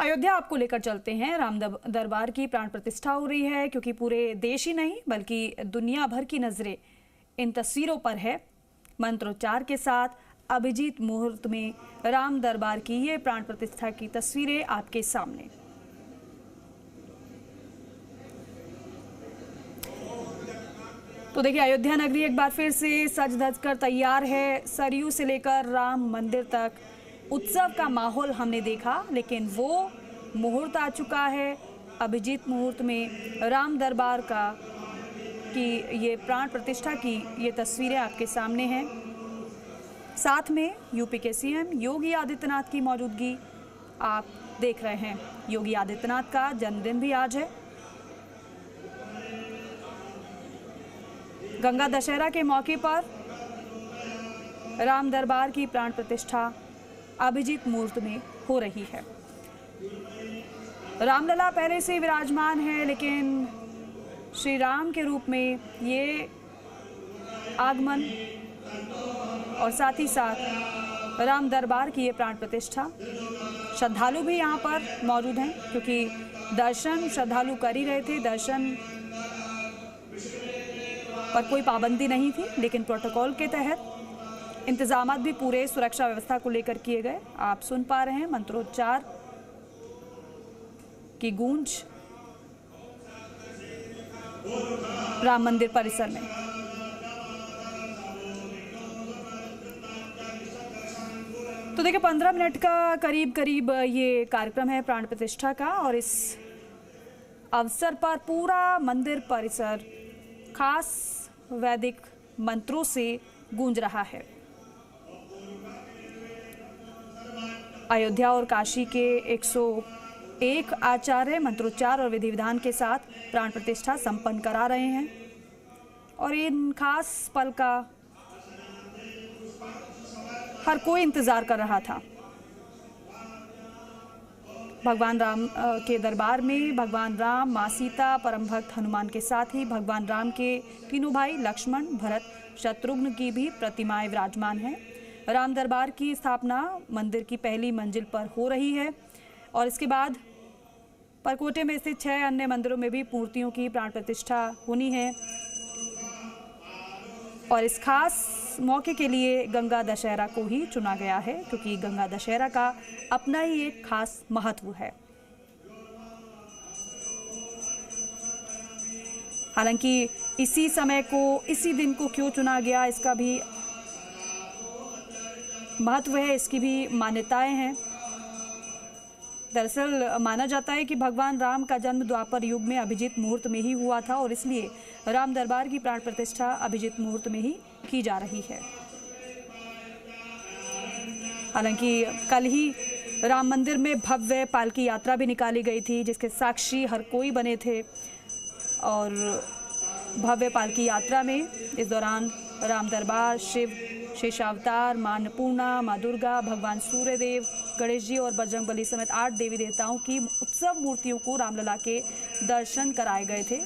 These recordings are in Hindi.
अयोध्या आपको लेकर चलते हैं। राम दरबार की प्राण प्रतिष्ठा हो रही है, क्योंकि पूरे देश ही नहीं बल्कि दुनिया भर की नजरें इन तस्वीरों पर है। मंत्रोच्चार के साथ अभिजीत मुहूर्त में राम दरबार की ये प्राण प्रतिष्ठा की तस्वीरें आपके सामने। तो देखिए, अयोध्या नगरी एक बार फिर से सज धज कर तैयार है। सरयू से लेकर राम मंदिर तक उत्सव का माहौल हमने देखा, लेकिन वो मुहूर्त आ चुका है। अभिजीत मुहूर्त में राम दरबार का की ये प्राण प्रतिष्ठा की ये तस्वीरें आपके सामने हैं। साथ में यूपी के सीएम योगी आदित्यनाथ की मौजूदगी आप देख रहे हैं। योगी आदित्यनाथ का जन्मदिन भी आज है। गंगा दशहरा के मौके पर राम दरबार की प्राण प्रतिष्ठा अभिजीत मुहूर्त में हो रही है। रामलला पहले से विराजमान है, लेकिन श्री राम के रूप में ये आगमन और साथ ही साथ राम दरबार की ये प्राण प्रतिष्ठा। श्रद्धालु भी यहाँ पर मौजूद हैं, क्योंकि दर्शन श्रद्धालु कर ही रहे थे। दर्शन पर कोई पाबंदी नहीं थी, लेकिन प्रोटोकॉल के तहत इंतजाम भी पूरे सुरक्षा व्यवस्था को लेकर किए गए। आप सुन पा रहे हैं मंत्रोच्चार की गूंज राम मंदिर परिसर में। तो देखिए, 15 मिनट का करीब ये कार्यक्रम है प्राण प्रतिष्ठा का, और इस अवसर पर पूरा मंदिर परिसर खास वैदिक मंत्रों से गूंज रहा है। अयोध्या और काशी के 101 आचार्य मंत्रोच्चार और विधि विधान के साथ प्राण प्रतिष्ठा संपन्न करा रहे हैं, और इन खास पल का हर कोई इंतजार कर रहा था। भगवान राम के दरबार में भगवान राम, माँ सीता, परम भक्त हनुमान के साथ ही भगवान राम के तीनों भाई लक्ष्मण, भरत, शत्रुघ्न की भी प्रतिमाएं विराजमान हैं। राम दरबार की स्थापना मंदिर की पहली मंजिल पर हो रही है, और इसके बाद परकोटे में स्थित 6 अन्य मंदिरों में भी मूर्तियों की प्राण प्रतिष्ठा होनी है। और इस खास मौके के लिए गंगा दशहरा को ही चुना गया है, क्योंकि गंगा दशहरा का अपना ही एक खास महत्व है। हालांकि इसी समय को, इसी दिन को क्यों चुना गया, इसका भी महत्व है, इसकी भी मान्यताएं हैं। दरअसल माना जाता है कि भगवान राम का जन्म द्वापर युग में अभिजीत मुहूर्त में ही हुआ था, और इसलिए राम दरबार की प्राण प्रतिष्ठा अभिजीत मुहूर्त में ही की जा रही है। हालांकि कल ही राम मंदिर में भव्य पालकी यात्रा भी निकाली गई थी, जिसके साक्षी हर कोई बने थे। और भव्य पालकी यात्रा में इस दौरान राम दरबार, शिव, शेषावतार, मां अन्नपूर्णा, मां दुर्गा, भगवान सूर्यदेव, गणेश जी और बजरंगबली समेत 8 देवी देवताओं की उत्सव मूर्तियों को रामलला के दर्शन कराए गए थे।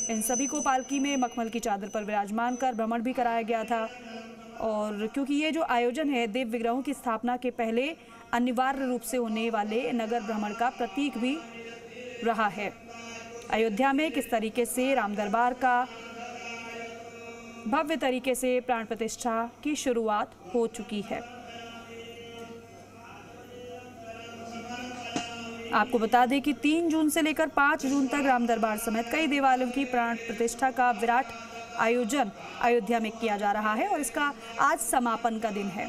इन सभी को पालकी में मखमल की चादर पर विराजमान कर भ्रमण भी कराया गया था। और क्योंकि ये जो आयोजन है देव विग्रहों की स्थापना के पहले अनिवार्य रूप से होने वाले नगर भ्रमण का प्रतीक भी रहा है। अयोध्या में किस तरीके से राम दरबार का भव्य तरीके से प्राण प्रतिष्ठा की शुरुआत हो चुकी है। आपको बता दें कि 3 जून से लेकर 5 जून तक राम दरबार समेत कई देवालयों की प्राण प्रतिष्ठा का विराट आयोजन अयोध्या में किया जा रहा है, और इसका आज समापन का दिन है।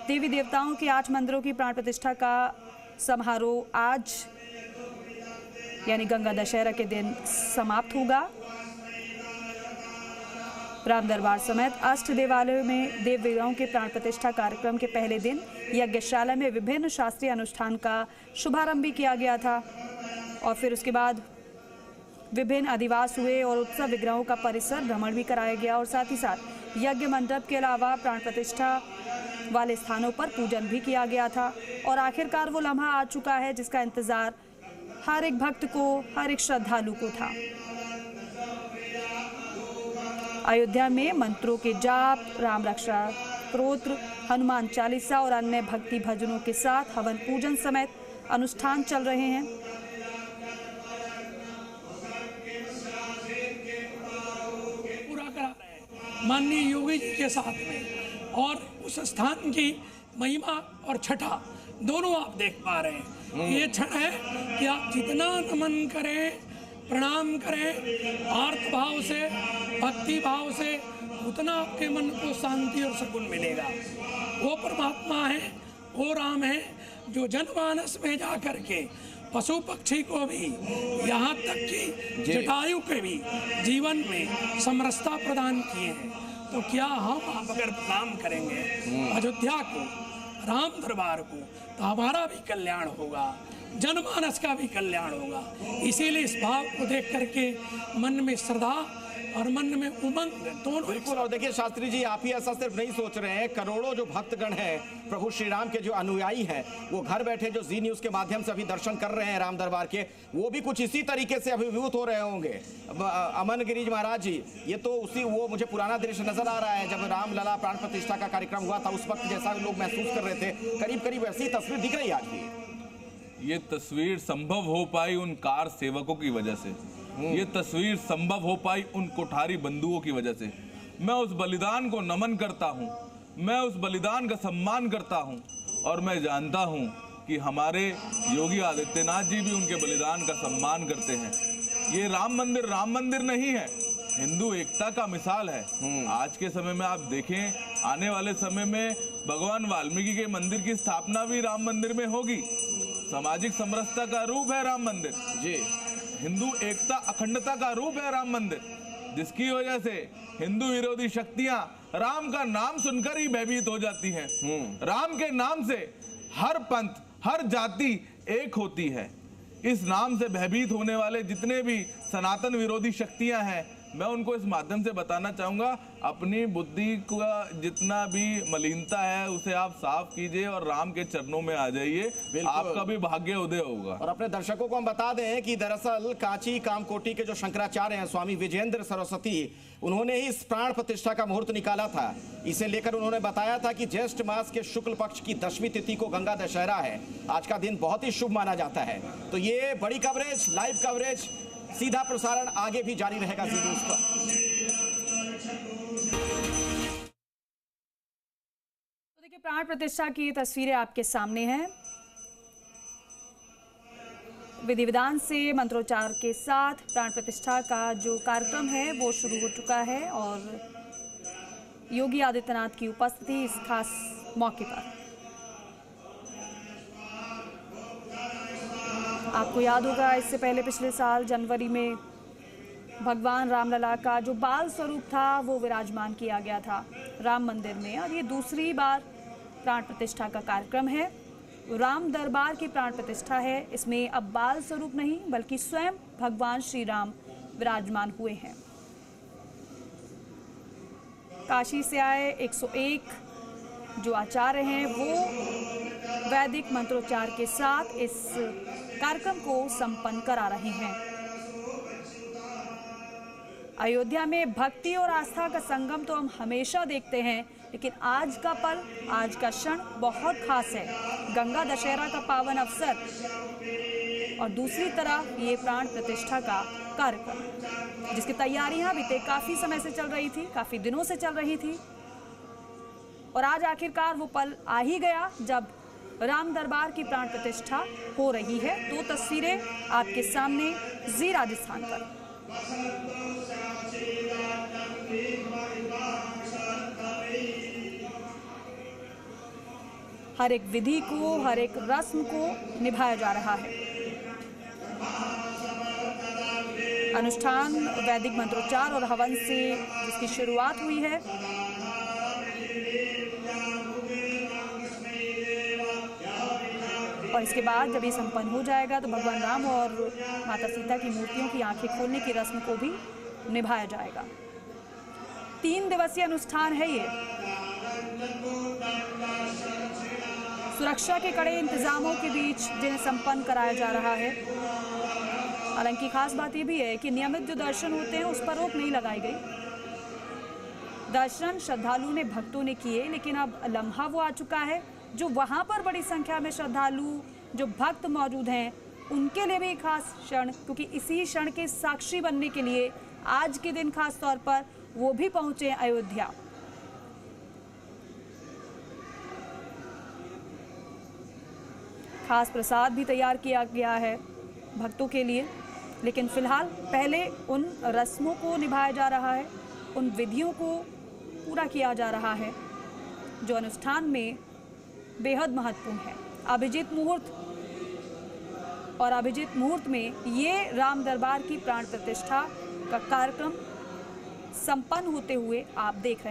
देवी देवताओं के 8 मंदिरों की प्राण प्रतिष्ठा का समारोह आज यानी गंगा दशहरा के दिन समाप्त होगा। राम दरबार समेत 8 देवालयों में देव विग्रहों के प्राण प्रतिष्ठा कार्यक्रम के पहले दिन यज्ञशाला में विभिन्न शास्त्रीय अनुष्ठान का शुभारंभ भी किया गया था, और फिर उसके बाद विभिन्न अधिवास हुए और उत्सव विग्रहों का परिसर भ्रमण भी कराया गया, और साथ ही साथ यज्ञ मंडप के अलावा प्राण प्रतिष्ठा वाले स्थानों पर पूजन भी किया गया था। और आखिरकार वो लम्हा आ चुका है जिसका इंतजार हर एक भक्त को, हर एक श्रद्धालु को था। अयोध्या में मंत्रों के जाप, राम रक्षा स्तोत्र, हनुमान चालीसा और अन्य भक्ति भजनों के साथ हवन पूजन समेत अनुष्ठान चल रहे हैं। पूरा करा रहे हैं माननीय योगी जी के साथ में, और उस स्थान की महिमा और छठा दोनों आप देख पा रहे हैं। ये क्षण है कि आप जितना नमन करें, प्रणाम करें आर्त भाव से, भक्ति भाव से, उतना आपके मन को शांति और सुकून मिलेगा। वो परमात्मा है, वो राम है जो जनमानस में जा कर के पशु पक्षी को भी, यहाँ तक कि जटायु के भी जीवन में समरसता प्रदान किए हैं। तो क्या हम आप अगर प्रणाम करेंगे अयोध्या को, राम दरबार को, तो हमारा भी कल्याण होगा, जनमानस का भी कल्याण होगा। इसीलिए इस भाव को देख करके मन में श्रद्धा और मन में उमंग दोनों। बिल्कुल। और देखिए शास्त्री जी, आप ही ऐसा सिर्फ नहीं सोच रहे हैं, करोड़ों जो भक्तगण हैं, प्रभु श्री राम के जो अनुयायी हैं, वो घर बैठे जो जी न्यूज के माध्यम से अभी दर्शन कर रहे हैं राम दरबार के, वो भी कुछ इसी तरीके से अभिभूत हो रहे होंगे। अमन गिरीज महाराज जी, ये तो उसी, वो मुझे पुराना दृश्य नजर आ रहा है जब रामलला प्राण प्रतिष्ठा का कार्यक्रम हुआ था, उस वक्त जैसा लोग महसूस कर रहे थे, करीब करीब ऐसी तस्वीर दिख रही है आज भी। ये तस्वीर संभव हो पाई उन कार सेवकों की वजह से, ये तस्वीर संभव हो पाई उन कोठारी बंधुओं की वजह से। मैं उस बलिदान को नमन करता हूँ, मैं उस बलिदान का सम्मान करता हूँ, और मैं जानता हूँ कि हमारे योगी आदित्यनाथ जी भी उनके बलिदान का सम्मान करते हैं। ये राम मंदिर नहीं है, हिंदू एकता का मिसाल है। आज के समय में आप देखें, आने वाले समय में भगवान वाल्मीकि के मंदिर की स्थापना भी राम मंदिर में होगी। सामाजिक समरसता का रूप है राम मंदिर जी, हिंदू एकता अखंडता का रूप है राम मंदिर, जिसकी वजह से हिंदू विरोधी शक्तियां राम का नाम सुनकर ही भयभीत हो जाती हैं। राम के नाम से हर पंथ, हर जाति एक होती है। इस नाम से भयभीत होने वाले जितने भी सनातन विरोधी शक्तियां हैं, मैं उनको इस माध्यम से बताना चाहूंगा, अपनी बुद्धि का जितना भी मलिनता है उसे आप साफ कीजिए और राम के चरणों में आ जाइए, आपका भी भाग्य उदय होगा। और अपने दर्शकों को हम बता दें कि दरअसल कांची कामकोटी के जो शंकराचार्य हैं स्वामी विजेंद्र सरस्वती, उन्होंने ही इस प्राण प्रतिष्ठा का मुहूर्त निकाला था। इसे लेकर उन्होंने बताया था कि ज्येष्ठ मास के शुक्ल पक्ष की 10वीं तिथि को गंगा दशहरा है। आज का दिन बहुत ही शुभ माना जाता है। तो ये बड़ी कवरेज, लाइव कवरेज, सीधा प्रसारण आगे भी जारी रहेगा जी न्यूज़ पर। तो देखिए, प्राण प्रतिष्ठा की तस्वीरें आपके सामने हैं। विधि विधान से मंत्रोच्चार के साथ प्राण प्रतिष्ठा का जो कार्यक्रम है वो शुरू हो चुका है, और योगी आदित्यनाथ की उपस्थिति इस खास मौके पर। आपको याद होगा, इससे पहले पिछले साल जनवरी में भगवान रामलला का जो बाल स्वरूप था वो विराजमान किया गया था राम मंदिर में, और ये दूसरी बार प्राण प्रतिष्ठा का कार्यक्रम है। राम दरबार की प्राण प्रतिष्ठा है। इसमें अब बाल स्वरूप नहीं बल्कि स्वयं भगवान श्री राम विराजमान हुए हैं। काशी से आए 101 जो आचार्य हैं वो वैदिक मंत्रोच्चार के साथ इस कार्यक्रम को संपन्न करा रहे हैं। अयोध्या में भक्ति और आस्था का संगम तो हम हमेशा देखते हैं, लेकिन आज का पल, आज का क्षण बहुत खास है। गंगा दशहरा का पावन अवसर, और दूसरी तरफ ये प्राण प्रतिष्ठा का कार्यक्रम, जिसकी तैयारियां बीते काफी समय से चल रही थी, काफी दिनों से चल रही थी, और आज आखिरकार वो पल आ ही गया जब राम दरबार की प्राण प्रतिष्ठा हो रही है। दो तस्वीरें आपके सामने जी राजस्थान पर। हर एक विधि को, हर एक रस्म को निभाया जा रहा है। अनुष्ठान वैदिक मंत्रोच्चार और हवन से जिसकी शुरुआत हुई है, और इसके बाद जब ये संपन्न हो जाएगा तो भगवान राम और माता सीता की मूर्तियों की आंखें खोलने की रस्म को भी निभाया जाएगा। 3 दिवसीय अनुष्ठान है ये। सुरक्षा के कड़े इंतजामों के बीच जिन्हें संपन्न कराया जा रहा है। हालांकि खास बात यह भी है कि नियमित जो दर्शन होते हैं उस पर रोक नहीं लगाई गई। दर्शन श्रद्धालुओं ने, भक्तों ने किए, लेकिन अब लम्हा वो आ चुका है जो वहां पर बड़ी संख्या में श्रद्धालु जो भक्त मौजूद हैं उनके लिए भी खास क्षण, क्योंकि इसी क्षण के साक्षी बनने के लिए आज के दिन खास तौर पर वो भी पहुंचे अयोध्या। खास प्रसाद भी तैयार किया गया है भक्तों के लिए, लेकिन फिलहाल पहले उन रस्मों को निभाया जा रहा है, उन विधियों को पूरा किया जा रहा है जो अनुष्ठान में बेहद महत्वपूर्ण है। अभिजीत मुहूर्त, और अभिजीत मुहूर्त में ये राम दरबार की प्राण प्रतिष्ठा का कार्यक्रम संपन्न होते हुए आप देख रहे हैं।